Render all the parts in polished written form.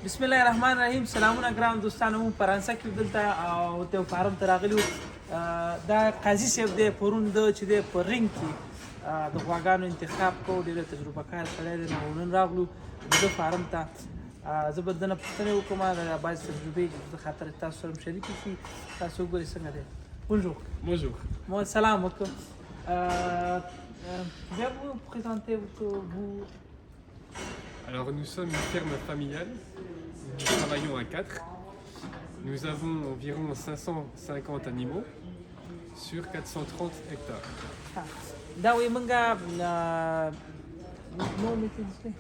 بسم الله الرحمن الرحیم. سلامونه ګران دوستانو، مو فرانسه کې دلته او ته فارم ته راغلي وو. دا قاضي صاحب دی پرون د چې دی په رینګ کې د غواګانو انتخاب کوو. ډېر تجربه کار سړی دی. نن راغلو د فارم ته. زه به دنه پوښتنې وکړم د بعضې تجربې د خاطر تاسو سره شریکې شي. تاسو وګورئ څنګه دی. Bonjour. Bonjour. Moi, salam. Je vais vous présenter vous. Alors nous sommes une ferme familiale, nous travaillons à 4. Nous avons environ 550 animaux sur 430 hectares. Da uite mânga nu mi te zice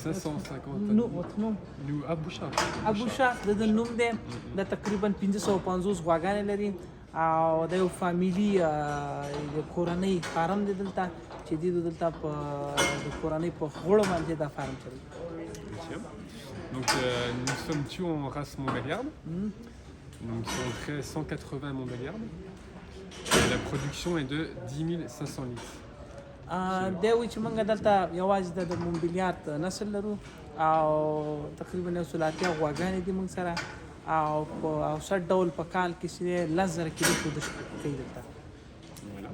550 nu animaux. nu Nous Aboucha. Abusha د نوم دی د تقریبا 550 غواګانې لري او د یو فامیلی د کورنۍ فارم دی دلته چې دی دلته په د کورنۍ په غوړو باندې دا فارم چلوي. Donc nous sommes tous en race Montbéliarde. Donc on crée 180 Montbéliarde. Et la production est de 10 500 litres. دا وایي چې موږ دلته یوازې د مومبیلیارد نسل لرو او تقریبا یو سل اتیا غواګانې دي موږ سره او په اوسط ډول په کال کې چې 10,000 کیلو ښودش کوي دلته. Voilà.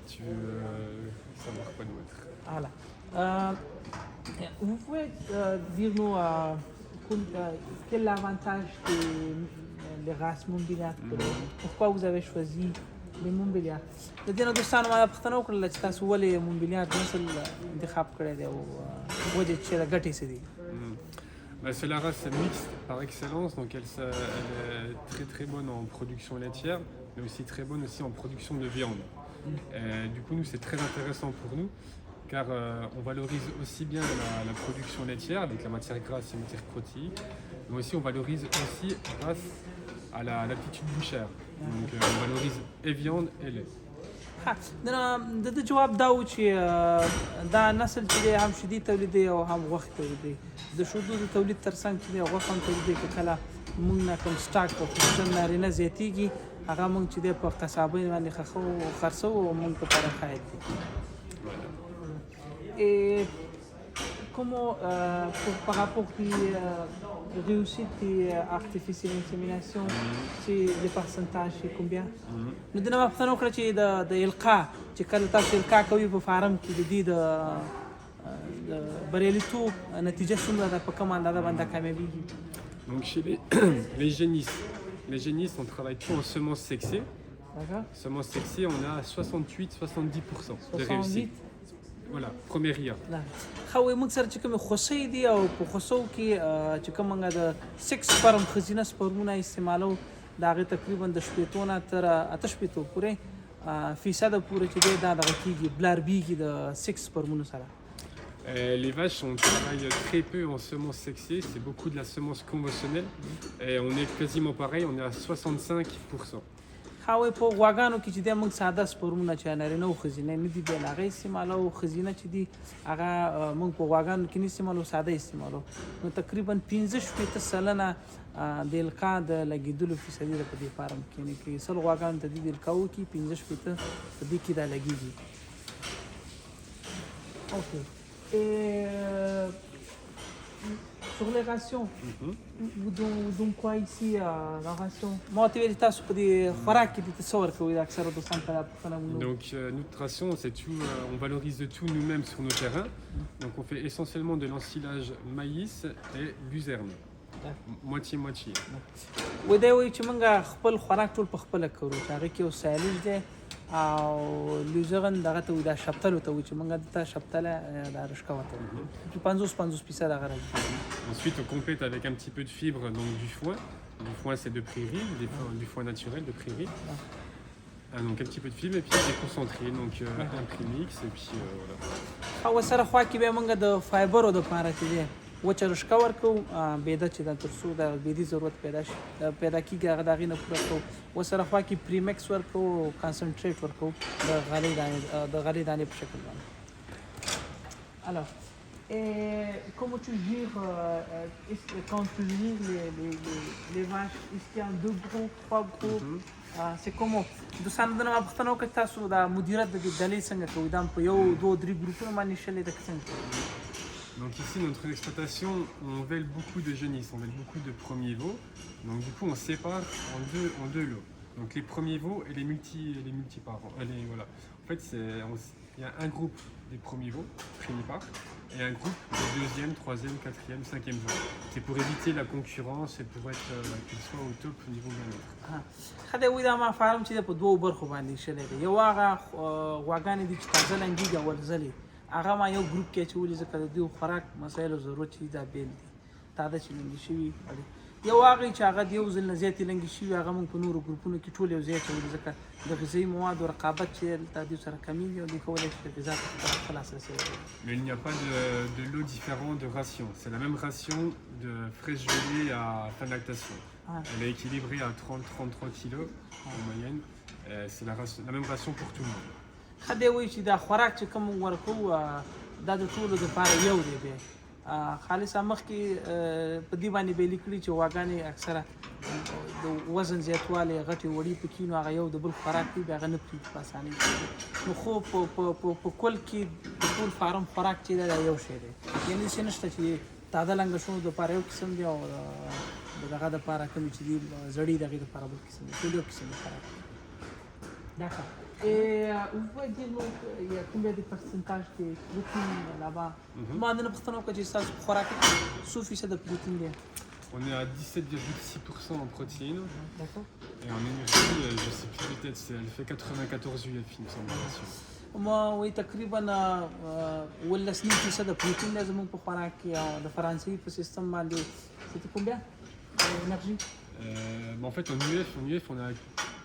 Tu veux savoir quoi d'autre? Voilà. Vous pouvez dire-nous quel est l'avantage des races Montbéliardes? Pourquoi vous avez choisi les Montbéliardes? د دې نه دوستانو ما پوښتنه وکړله چې تاسو ولې مومبیلیارد نسل انتخاب کړی دی او وجه چې د ګټې څه دي؟ C'est la race mixte par excellence, donc elle est très très bonne en production laitière, mais aussi très bonne aussi en production de viande. Du coup, nous c'est très intéressant pour nous, car on valorise aussi bien la production laitière avec la matière grasse et la matière protéique, mais aussi on valorise aussi grâce à l'aptitude bouchère. Donc on valorise et viande et lait. د جواب دا و چې دا نسل چې دی هم شیدې تولیدوي او هم غوښې تولیدوي. د شیدو د تولید تر څنګ چې دی غوښه هم تولیدوي. که کله موږ نه کوم سټاک خصوصا نارینه زیاتېږي هغه موږ چې دی په قصابۍ باندې خرڅوو او موږ لپاره ښه دی. Et comment, par rapport à réussite artificielle insémination, c'est le pourcentage c'est combien? Nous devons apprendre que c'est de القاء چې کله تاسو القاء کوي په فارم کې د دې د بریالیتوب نتیجه څومره ده، په کومه اندازه باندې کامیابیږي؟ Donc chez les génisses, on travaille tout en semences sexées. D'accord. Semences sexées, on a 68-70% de réussite. Voilà, première year. خو موږ سره چې کوم خوسۍ دي او په خوسو کې چې کوم موږ د 6 سپرم خزینه سپرمونه استعمالو د هغې تقریبا د شپېتو نه تر 8 پورې فیصده پورې چې دی دا دغه کېږي بلاربېږي د 6 سپرمونو سره. Les vaches, on travaille très peu en semences sexées, c'est beaucoup de la semence conventionnelle et on est quasiment pareil, on est à 65%. خو په غواګانو کې چې دی موږ ساده سپرمونه چې نارینه او ښځینه نه دي بیا هغه استعمالو او ښځینه چې دي هغه موږ په غواګانو کې نه استعمالو، ساده استعمالو. نو تقریبا 15 سلنه د القاء د لګېدلو فیصدي ده په دې فارم کې. یعنې که 100 غواګانو ته دي د القاء وکړي 15 په دې کې دا لګېږي. اوکې. Sur les rations, vous donnez quoi ici la ration? Moi, tu veux dire sur des خوراک qui te sort que vous accès au centre là pour nous. Donc notre ration, c'est tout, on valorise de tout nous-mêmes sur nos terrains. Donc on fait essentiellement de l'ensilage maïs et luzerne. Moitié. ودا وی چې موږ خپل خوراک ټول په خپل کوو. هغه کې یو سایلج دی او لوزرن دغه ته دا شپتل ته وي چې موږ دته شپتل دا رشکا وته 50% هغه راځي. Ensuite on complète avec un petit peu de fibre, donc du foin. Du foin c'est de prairie, du foin naturel de prairie. Donc un petit peu de fibre et puis des concentrés, donc un premix et puis voilà. او سره خوا کې به موږ د فایبرو د پاره چې دی وچه رشکا ورکو بيده چې د ترسو د بيدي ضرورت پیدا کیږي هغه دغې نه پوره کوو. وسره خوا کې پریمکس ورکو، کانسنټریټ ورکو د غلې دانې په شکل باندې. Alors, comment tu gères quand tu gères les vaches? Est-ce qu'il y a 2 groupes, 3 groupes? C'est comment? دوستانو دنه ما پوښتنه وکړه تاسو د مدیریت د ډلې څنګه کوئ؟ دا په 1 2 3 ګروپونو باندې شلې ده څنګه؟ Donc ici, notre exploitation, on vèle beaucoup de jeunisses, on vèle beaucoup de premiers veaux. Donc du coup, on sépare en deux lots. Donc les premiers veaux et les multiparents. Voilà. En fait, il y a un groupe des premiers veaux, primipare, et un groupe des deuxième, troisième, quatrième, cinquième veaux. C'est pour éviter la concurrence et pour être qu'ils soient au top au niveau bien-être. خدای وای دا ما فارم چې په دوو برخو باندې شلې دی یو هغه غواګانې دي چې تازه لنګي ورزلې هغه ما یو ګروپ کې چولې ځکه د دوی خوراک مسایلو ضرورت چې دا بیل دي تازه چې لنګي شوي یو هغه چې هغه د یو ځل نه زیاتې لنګي شوي هغه موږ په نورو ګروپونو کې ټول یو ځای چولې ځکه د غذایي موادو رقابت چې دلته دوی سره کمیږي او دوی کولی شي د غذا ته خپل لاسرسی ولري. Mais il n'y a pas de lot différent de ration. C'est la même ration de fraîche gelée à fin de lactation. Elle est équilibrée à 30-33 kg en moyenne. C'est la même ration pour tout le monde. خدای وایي چې دا خوراک چې کوم ورکوو دا د ټولو دپاره یو دی بیا خالصه مخکې په دې باندې به یې لیکلي چې غواګانې اکثره د وزن زیاتوالی غټې وړي پکې نو هغه یو د بل خوراک دی بیا هغه نه پرېږدي په اسانۍ نو خو په کل کې د ټول فارم خوراک چې دی دا یو شی دی یعنې داسې نشته چې تازه لنګه شونو دپاره یو قسم دی او د دغه دپاره کومې چې دي زړې د هغې دپاره بل قسم دی ټول یو قسم دی خوراک d'accord. Et vous pouvez dire il y a combien de pourcentage de protéines là-bas? Moi, je ne sais pas si ça suffit de protéines. On est à 17,6% en protéines. D'accord. Et en énergie, je ne sais plus peut-être, elle fait 94 UF, il me semble. ما وي تقریبا ولا سنين فيصد بروتين لازم په خوراک کې او د فرانسوي په سیستم باندې c'était combien énergie en fait en UF on a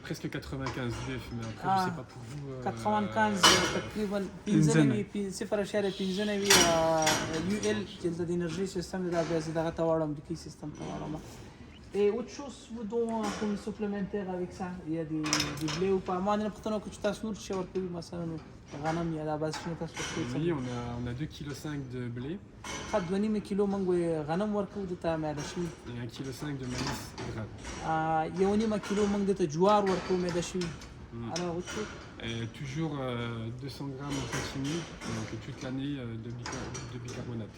presque 95 UF mais après je sais pas pour vous 95 تقریبا 0.15 UL چې د انرژي سیستم د بیا دغه ته واړم د کی سیستم ته واړم. Et autre chose vous donnez comme supplémentaire avec ça? Il y a des blés ou pas? Moi, on a l'impression que tu t'as sourd chez Orpé, moi ça nous غنم il y a la base chez t'as Oui, on a 2,5 kg de blé. خد 2.5 كيلو منغو غنم ورکو د تا مې د شي. Et 1,5 kg de maïs grave. 1.5 كيلو منغ د جوار ورکو مې د شي. Alors autre chose? Toujours 200 grammes en continu, donc toute l'année de bicarbonate.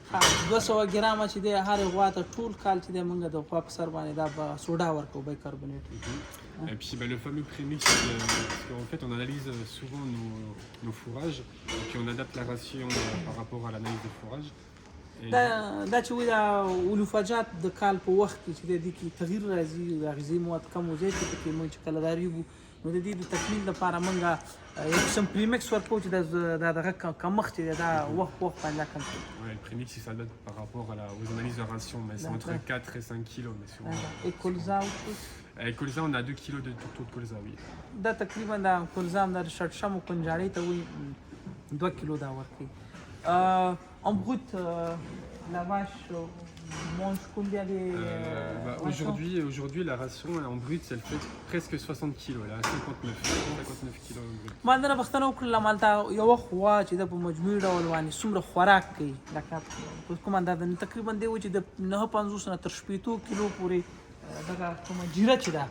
200 ګرام چې د هر غوا ته ټول کال چې د منګ د غوا په سر باندې دا سوډا ورکو بایکاربونات. Et puis le fameux prémix, parce qu'en fait on analyse souvent nos fourrages et puis on adapte la ration par rapport à l'analyse des fourrages. دا چې وي دا اولوفاجات د کال په وخت کې چې د دې کې تغییر راځي د غذایي مواد کم او زیات پکې موږ چې کله داري وو نو د دې د تکمیل لپاره موږ یو قسم پریمکس ورکوو چې دا دغه کمښت چې دا وخت باندې کم کړي. Le prémix il s'adapte par rapport aux analyses de ration, mais c'est entre 4 et 5 kg. Et colza Avec colza on a 2 kg de tourteau de colza, oui. دا تقریبا دا colza هم د شړشمو کنجاړۍ ته وایي 2 کیلو دا ورکوي. En brut, la vache mange combien de... Aujourd'hui, la ration en brut, elle fait presque 60 kg. Elle a 59 kg en brut. ما عندنا بختنه وکړه مالته یو خوا چې د په مجموعي ډول باندې څومره خوراک کوي لکه کوم اندازه تقریبا دی چې د 9.50 نه تر 80 کیلو پورې دغه کومه جیره چې ده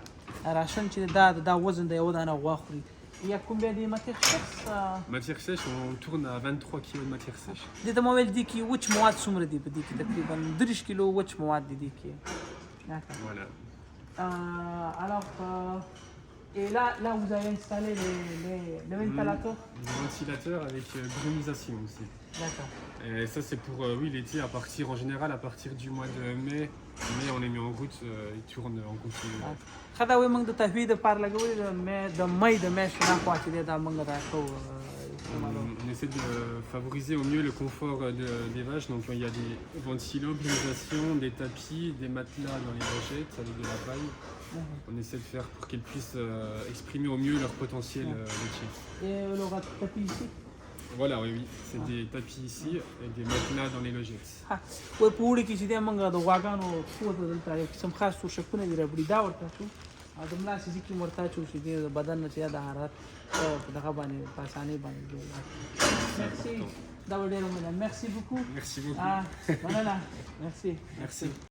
راشن چې دا وزن د یو دانه غوا خوري. Il y a combien de matières sèches? Matière sèche, on tourne à 23 kg de matière sèche. دې ته مویل دي کې وچ مواد څومره دي په دې کې تقریبا 30 کیلو وچ مواد دي کې. Voilà. Alors et là vous avez installé les ventilateurs? Les ventilateurs avec brumisation aussi. D'accord. Et ça c'est pour l'été en général à partir du mois de mai on les met en route, ils tournent en continu. خدا وي موږ د تهوید لپاره لګولې د مې د میاشتې نه خوا چې دا موږ راکو. On essaie de favoriser au mieux le confort des vaches, donc il y a des ventilos, brumisation, des tapis, des matelas dans les rochettes avec de la paille. On essaie de faire pour qu'elles puissent exprimer au mieux leur potentiel laitier. Et le tapis ici? Voilà, oui, c'est des tapis ici et des matelas dans les logettes. وای په وړي کې چې د موږ د غواګانو څو د دلته یو قسم خاص توشکونه دي ربړي دا ورته شو او د ملا سیزي کې ورته شو چې د بدن نه چې د حرارت دغه باندې په اسانۍ باندې جوړ. Merci. دا ډېر مننه. Merci beaucoup. Merci beaucoup. Voilà. Merci. Merci.